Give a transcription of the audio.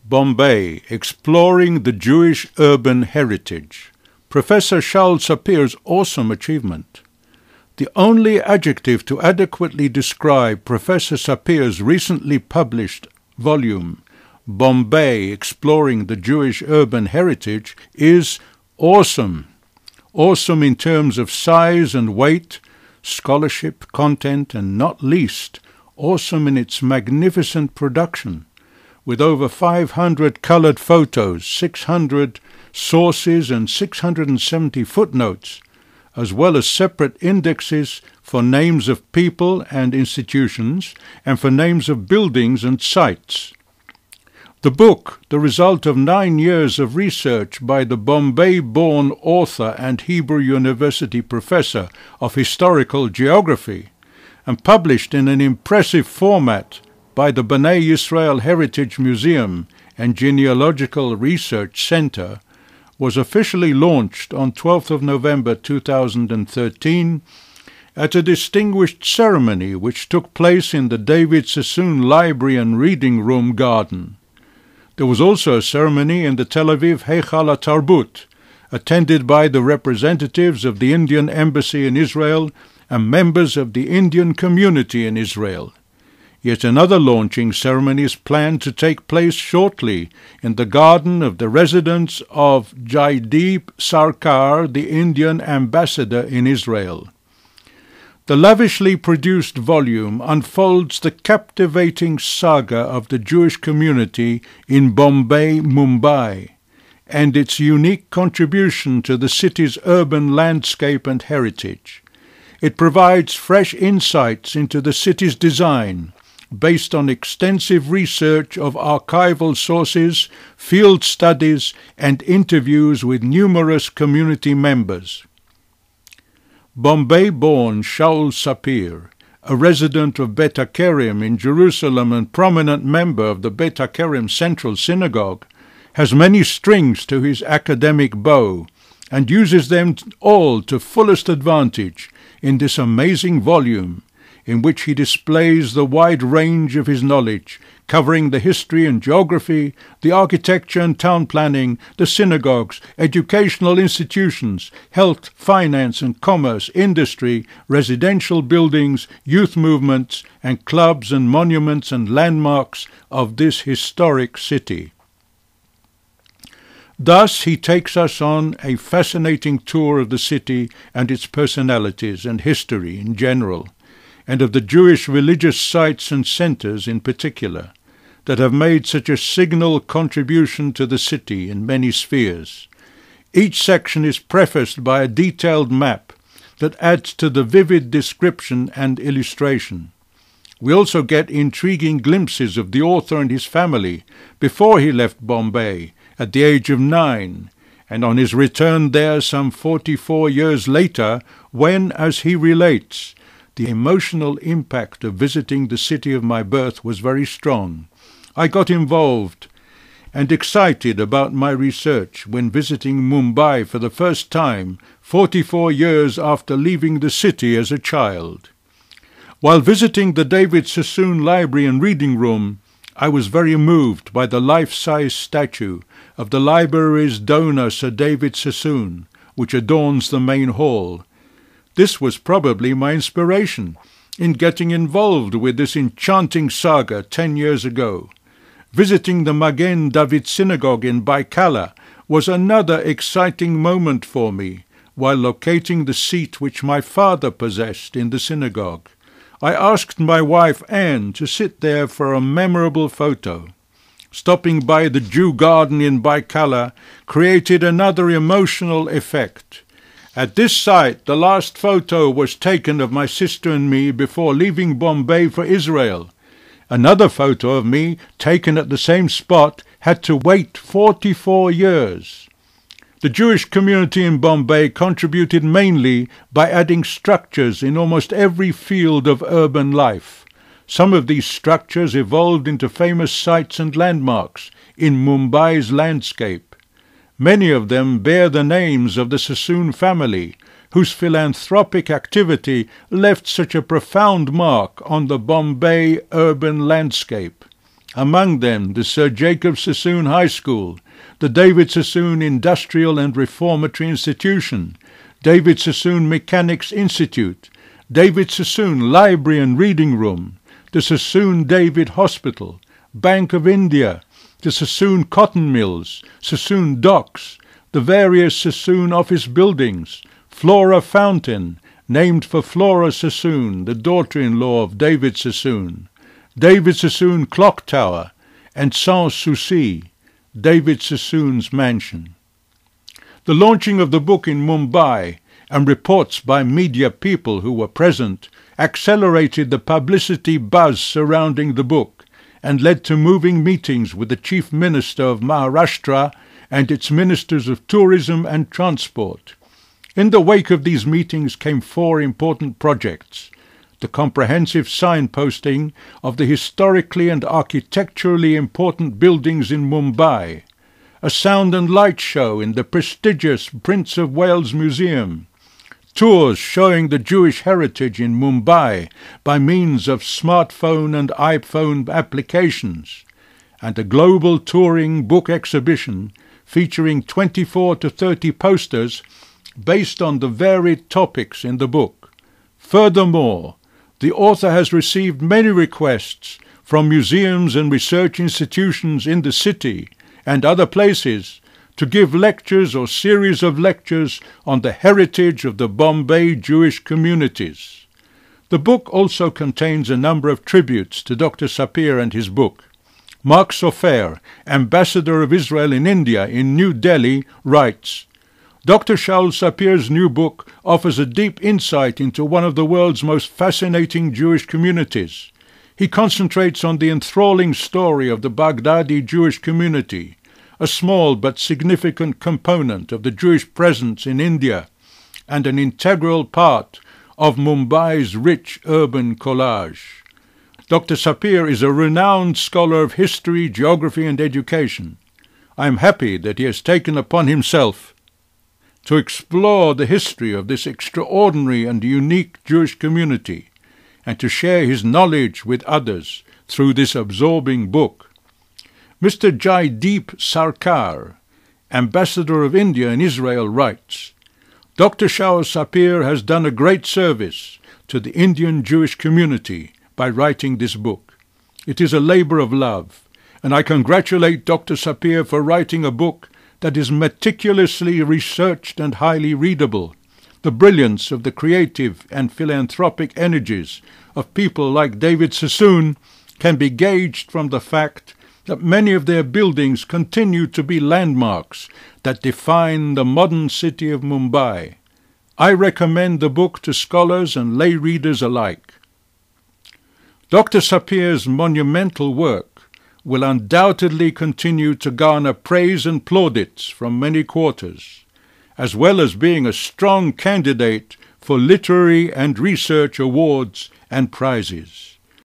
Bombay, Exploring the Jewish Urban Heritage. Professor Shaul Sapir's awesome achievement. The only adjective to adequately describe Professor Sapir's recently published volume, Bombay, Exploring the Jewish Urban Heritage, is awesome. Awesome in terms of size and weight, scholarship, content, and not least, awesome in its magnificent production, with over 500 colored photos, 600 sources, and 670 footnotes, as well as separate indexes for names of people and institutions, and for names of buildings and sites. The book, the result of 9 years of research by the Bombay-born author and Hebrew University professor of historical geography, and published in an impressive format by the B'nai Yisrael Heritage Museum and Genealogical Research Center, was officially launched on 12th of November 2013 at a distinguished ceremony which took place in the David Sassoon Library and Reading Room Garden. There was also a ceremony in the Tel Aviv Heichal HaTarbut, attended by the representatives of the Indian Embassy in Israel and members of the Indian community in Israel. Yet another launching ceremony is planned to take place shortly in the garden of the residence of Jaideep Sarkar, the Indian ambassador in Israel. The lavishly produced volume unfolds the captivating saga of the Jewish community in Bombay, Mumbai, and its unique contribution to the city's urban landscape and heritage. It provides fresh insights into the city's design, based on extensive research of archival sources, field studies, and interviews with numerous community members. Bombay-born Shaul Sapir, a resident of Bet HaKerem in Jerusalem and prominent member of the Bet HaKerem Central Synagogue, has many strings to his academic bow and uses them all to fullest advantage in this amazing volume, in which he displays the wide range of his knowledge, covering the history and geography, the architecture and town planning, the synagogues, educational institutions, health, finance and commerce, industry, residential buildings, youth movements, and clubs and monuments and landmarks of this historic city. Thus he takes us on a fascinating tour of the city and its personalities and history in general, and of the Jewish religious sites and centers in particular, that have made such a signal contribution to the city in many spheres. Each section is prefaced by a detailed map that adds to the vivid description and illustration. We also get intriguing glimpses of the author and his family before he left Bombay at the age of 9, and on his return there some 44 years later, when, as he relates, the emotional impact of visiting the city of my birth was very strong. I got involved and excited about my research when visiting Mumbai for the first time, 44 years after leaving the city as a child. While visiting the David Sassoon Library and Reading Room, I was very moved by the life-size statue of the library's donor Sir David Sassoon, which adorns the main hall. This was probably my inspiration in getting involved with this enchanting saga 10 years ago. Visiting the Magen David Synagogue in Baikala was another exciting moment for me, while locating the seat which my father possessed in the synagogue. I asked my wife Anne to sit there for a memorable photo. Stopping by the Jew garden in Baikala created another emotional effect. At this site, the last photo was taken of my sister and me before leaving Bombay for Israel. Another photo of me, taken at the same spot, had to wait 44 years. The Jewish community in Bombay contributed mainly by adding structures in almost every field of urban life. Some of these structures evolved into famous sites and landmarks in Mumbai's landscape. Many of them bear the names of the Sassoon family, whose philanthropic activity left such a profound mark on the Bombay urban landscape. among them the Sir Jacob Sassoon High School, the David Sassoon Industrial and Reformatory Institution, David Sassoon Mechanics Institute, David Sassoon Library and Reading Room, the Sassoon David Hospital, Bank of India, the Sassoon Cotton Mills, Sassoon Docks, the various Sassoon office buildings, Flora Fountain, named for Flora Sassoon, the daughter-in-law of David Sassoon, David Sassoon Clock Tower, and Sans Souci, David Sassoon's mansion. The launching of the book in Mumbai and reports by media people who were present accelerated the publicity buzz surrounding the book and led to moving meetings with the Chief Minister of Maharashtra and its Ministers of Tourism and Transport. In the wake of these meetings came 4 important projects: the comprehensive signposting of the historically and architecturally important buildings in Mumbai, a sound and light show in the prestigious Prince of Wales Museum, tours showing the Jewish heritage in Mumbai by means of smartphone and iPhone applications, and a global touring book exhibition featuring 24 to 30 posters based on the varied topics in the book. Furthermore, the author has received many requests from museums and research institutions in the city and other places to give lectures or series of lectures on the heritage of the Bombay Jewish communities. The book also contains a number of tributes to Dr. Sapir and his book. Mark Sofer, ambassador of Israel in India in New Delhi, writes, Dr. Shaul Sapir's new book offers a deep insight into one of the world's most fascinating Jewish communities. He concentrates on the enthralling story of the Baghdadi Jewish community, a small but significant component of the Jewish presence in India, and an integral part of Mumbai's rich urban collage. Dr. Sapir is a renowned scholar of history, geography, and education. I am happy that he has taken upon himself to explore the history of this extraordinary and unique Jewish community, and to share his knowledge with others through this absorbing book. Mr. Jaideep Sarkar, ambassador of India in Israel, writes, Dr. Shaul Sapir has done a great service to the Indian Jewish community by writing this book. It is a labor of love, and I congratulate Dr. Sapir for writing a book that is meticulously researched and highly readable. The brilliance of the creative and philanthropic energies of people like David Sassoon can be gauged from the fact that many of their buildings continue to be landmarks that define the modern city of Mumbai. I recommend the book to scholars and lay readers alike. Dr. Sapir's monumental work will undoubtedly continue to garner praise and plaudits from many quarters, as well as being a strong candidate for literary and research awards and prizes.